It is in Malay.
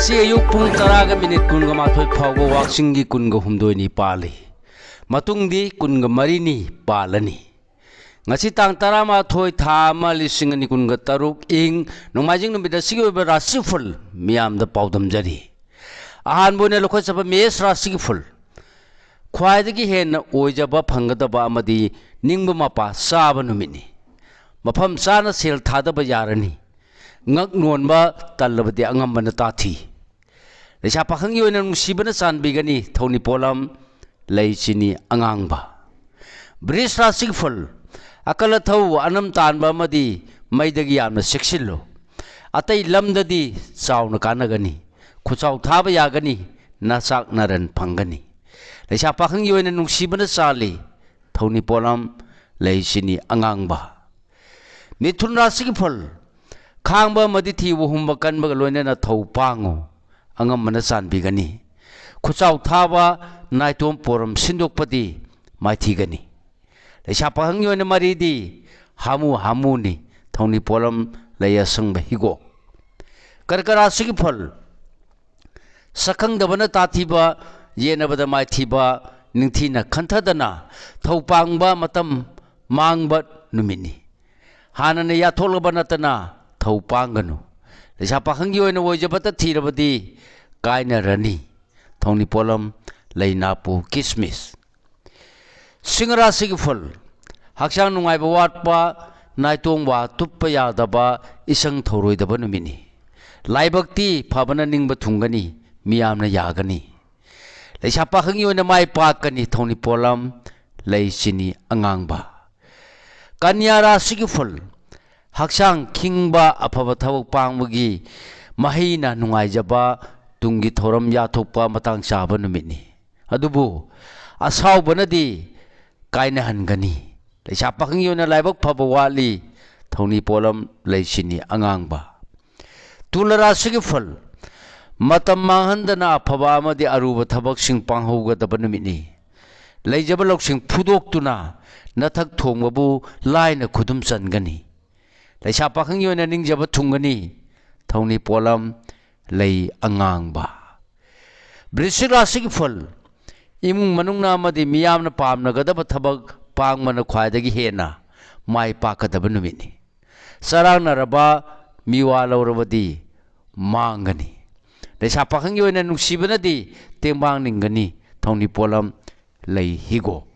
Ngasi ayuk pung taraga minit kunga mathoi phawgo waksingi kunga humdoi ni pali matungdi kunga marini palani ngasi tang tara mathoi tha ma lising ni kunga taruk ing nongmajing numida sigi oba rasiful miam da paudam jari ahan bone lokhoi saba mes rasiful khwaidagi hen oijaba phangadaba amadi ningba mapa saba numini mafam sana sel thadaba yarani ngak nonba talabadi angambana tathi lecha pakhang yoina nungsibana sanbigani thoni polam leichini angangba bris rasik ful akala thau anam tanba madi maidagi yamna seksillo atai lamdadi chauna kanagani khuchau thaba yagani nasak naran phangani lecha pakhang yoina nungsibana sali thoni polam leichini angangba mithun rasik ful khangba madi thi wuhumba kanba loina na thau pango angam mana sanbigani khuchau thaba naitom poram sindokpadi maithigani lecha pahang yoina maridi hamu ni thoni polam leya sangba higo karkara sigi phal sakhang dabana tathiba yenabada maithiba ningthina khanthadana thopangba matam mangba numini hanana yatholba natana thopanganu lecha pakhang yoina wojabata thirabadi kaina rani thoni polam leinapu kismis singra sigi phul haksang nungai ba watpa naitong wa tuppa yadaba isang thoroi daba numini laibakti phabana ningba thungani miyamna yagani lecha pakhang yoina mai pakani thoni polam leichini angangba kanyara sigi phul haksang khingba aphaba thabak pangmagi mahina nungai jaba tungi thoram yathokpa matang chaba numini adubu asaw banadi kaina hangani lecha pakhang yona laibak phaba wali thoni polam leichini angangba tulara sigi phul matam manghandana phaba amadi aruba thabak sing panghoga daba numini leijaba loksing phudoktuna nathak thongbabu laina khudum changani lecha pakhang yona ningjaba thungani thoni polam lei angangba brisira sigi phul imung manungna amadi miyamna pamna gadaba thabak pangmana khwaidagi hena mai pakadaba numini sarangna raba miwa lawrabadi mangani lecha pakhang yoina nungsibanadi tembang ningani thoni polam lei higo